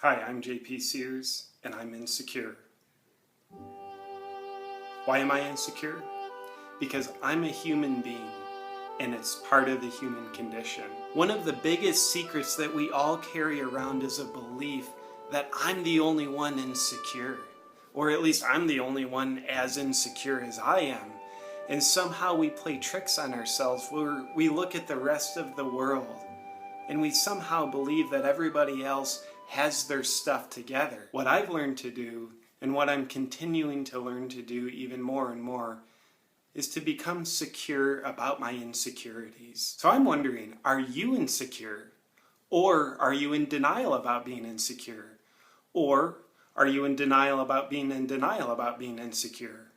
Hi, I'm JP Sears, and I'm insecure. Why am I insecure? Because I'm a human being, and it's part of the human condition. One of the biggest secrets that we all carry around is a belief that I'm the only one insecure, or at least I'm the only one as insecure as I am. And somehow we play tricks on ourselves where we look at the rest of the world and we somehow believe that everybody else has their stuff together. What I've learned to do, and what I'm continuing to learn to do even more and more, is to become secure about my insecurities. So I'm wondering, are you insecure? Or are you in denial about being insecure? Or are you in denial about being in denial about being insecure?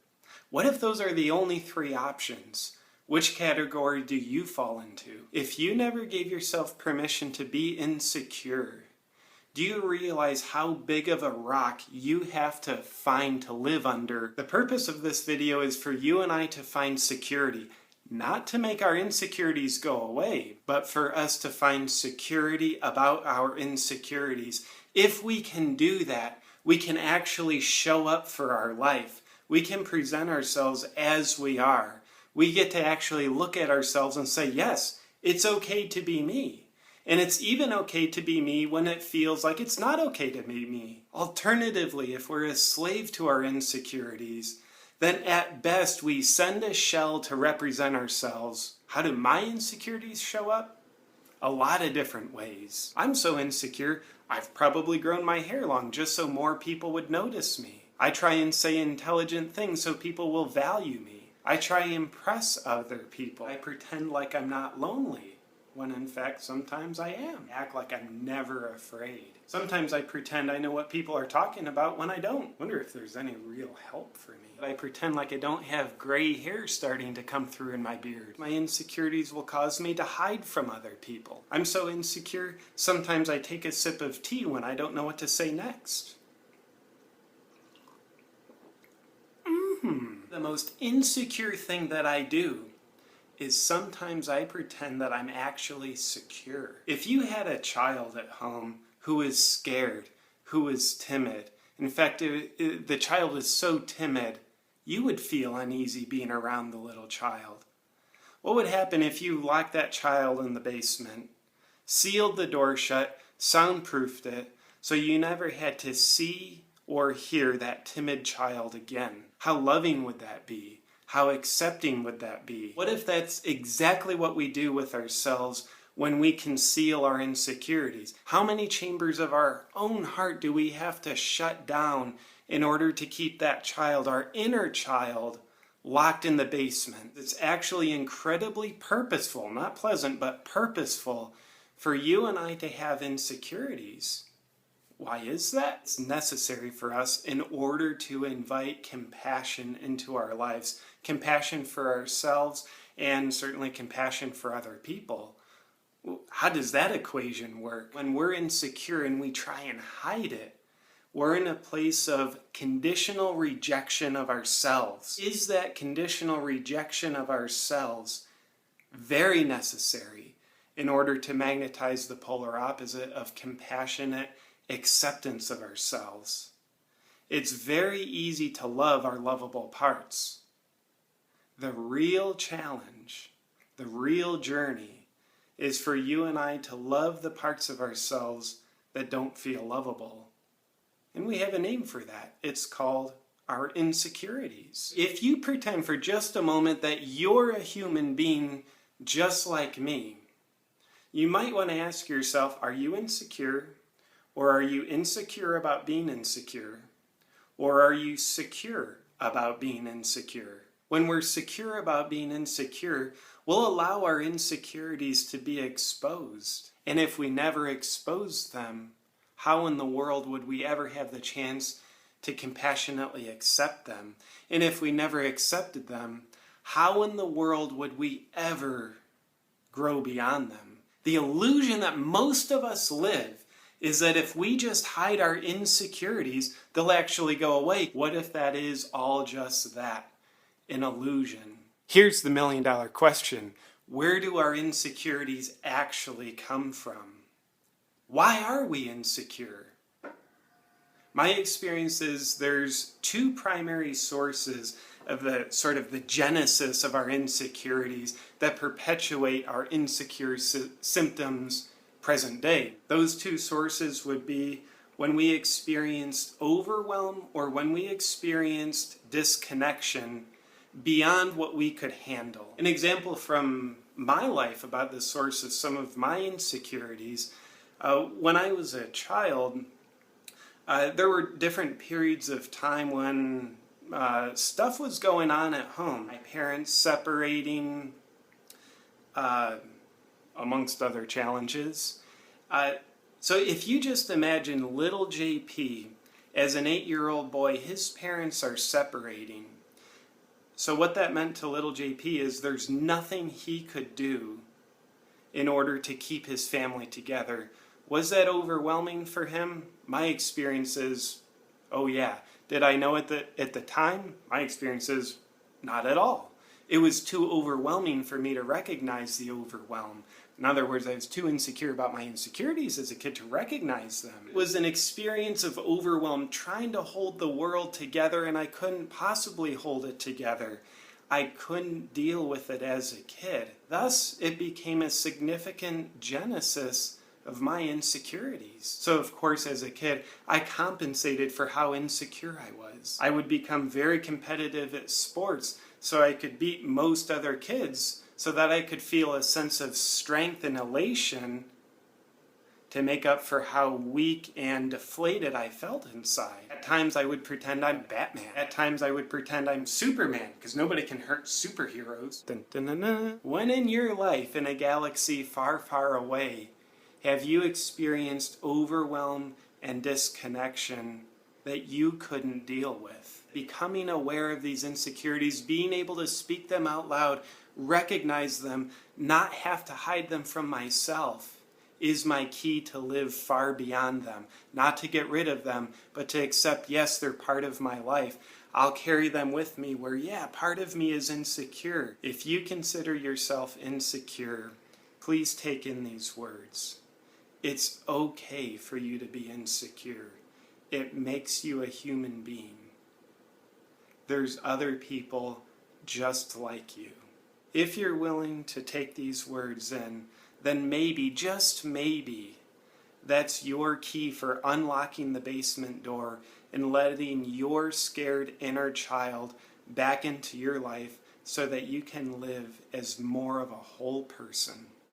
What if those are the only three options? Which category do you fall into? If you never gave yourself permission to be insecure, do you realize how big of a rock you have to find to live under? The purpose of this video is for you and I to find security, not to make our insecurities go away, but for us to find security about our insecurities. If we can do that, we can actually show up for our life. We can present ourselves as we are. We get to actually look at ourselves and say, yes, it's okay to be me. And it's even okay to be me when it feels like it's not okay to be me. Alternatively, if we're a slave to our insecurities, then at best we send a shell to represent ourselves. How do my insecurities show up? A lot of different ways. I'm so insecure, I've probably grown my hair long just so more people would notice me. I try and say intelligent things so people will value me. I try and impress other people. I pretend like I'm not lonely, when in fact sometimes I am. Act like I'm never afraid. Sometimes I pretend I know what people are talking about when I don't. Wonder if there's any real help for me. I pretend like I don't have gray hair starting to come through in my beard. My insecurities will cause me to hide from other people. I'm so insecure, sometimes I take a sip of tea when I don't know what to say next. The most insecure thing that I do is sometimes I pretend that I'm actually secure. If you had a child at home who is scared, who is timid, in fact, the child is so timid, you would feel uneasy being around the little child. What would happen if you locked that child in the basement, sealed the door shut, soundproofed it, so you never had to see or hear that timid child again? How loving would that be? How accepting would that be? What if that's exactly what we do with ourselves when we conceal our insecurities? How many chambers of our own heart do we have to shut down in order to keep that child, our inner child, locked in the basement? It's actually incredibly purposeful, not pleasant, but purposeful for you and I to have insecurities. Why is that? It's necessary for us in order to invite compassion into our lives. Compassion for ourselves and certainly compassion for other people. How does that equation work? When we're insecure and we try and hide it, we're in a place of conditional rejection of ourselves. Is that conditional rejection of ourselves very necessary in order to magnetize the polar opposite of compassionate acceptance of ourselves? It's very easy to love our lovable parts. The real challenge, the real journey, is for you and I to love the parts of ourselves that don't feel lovable. And we have a name for that. It's called our insecurities. If you pretend for just a moment that you're a human being just like me, you might want to ask yourself, are you insecure? Or are you insecure about being insecure? Or are you secure about being insecure? When we're secure about being insecure, we'll allow our insecurities to be exposed. And if we never expose them, how in the world would we ever have the chance to compassionately accept them? And if we never accepted them, how in the world would we ever grow beyond them? The illusion that most of us live is that if we just hide our insecurities, they'll actually go away. What if that is all just that? An illusion. Here's the million-dollar question. Where do our insecurities actually come from? Why are we insecure? My experience is there's two primary sources of the genesis of our insecurities that perpetuate our insecure symptoms present day. Those two sources would be when we experienced overwhelm or when we experienced disconnection beyond what we could handle. An example from my life about the source of some of my insecurities, when I was a child, there were different periods of time when stuff was going on at home. My parents separating, amongst other challenges. So if you just imagine little JP as an 8-year-old boy, his parents are separating. So what that meant to little JP is there's nothing he could do in order to keep his family together. Was that overwhelming for him? My experience is, oh yeah. Did I know it at the time? My experience is, not at all. It was too overwhelming for me to recognize the overwhelm. In other words, I was too insecure about my insecurities as a kid to recognize them. It was an experience of overwhelm, trying to hold the world together, and I couldn't possibly hold it together. I couldn't deal with it as a kid. Thus, it became a significant genesis of my insecurities. So of course, as a kid, I compensated for how insecure I was. I would become very competitive at sports so I could beat most other kids so that I could feel a sense of strength and elation to make up for how weak and deflated I felt inside. At times I would pretend I'm Batman. At times I would pretend I'm Superman, because nobody can hurt superheroes. Dun, dun, dun, dun. When in your life, in a galaxy far, far away, have you experienced overwhelm and disconnection that you couldn't deal with? Becoming aware of these insecurities, being able to speak them out loud, recognize them, not have to hide them from myself, is my key to live far beyond them. Not to get rid of them, but to accept, yes, they're part of my life. I'll carry them with me where, yeah, part of me is insecure. If you consider yourself insecure, please take in these words. It's okay for you to be insecure. It makes you a human being. There's other people just like you. If you're willing to take these words in, then maybe, just maybe, that's your key for unlocking the basement door and letting your scared inner child back into your life so that you can live as more of a whole person.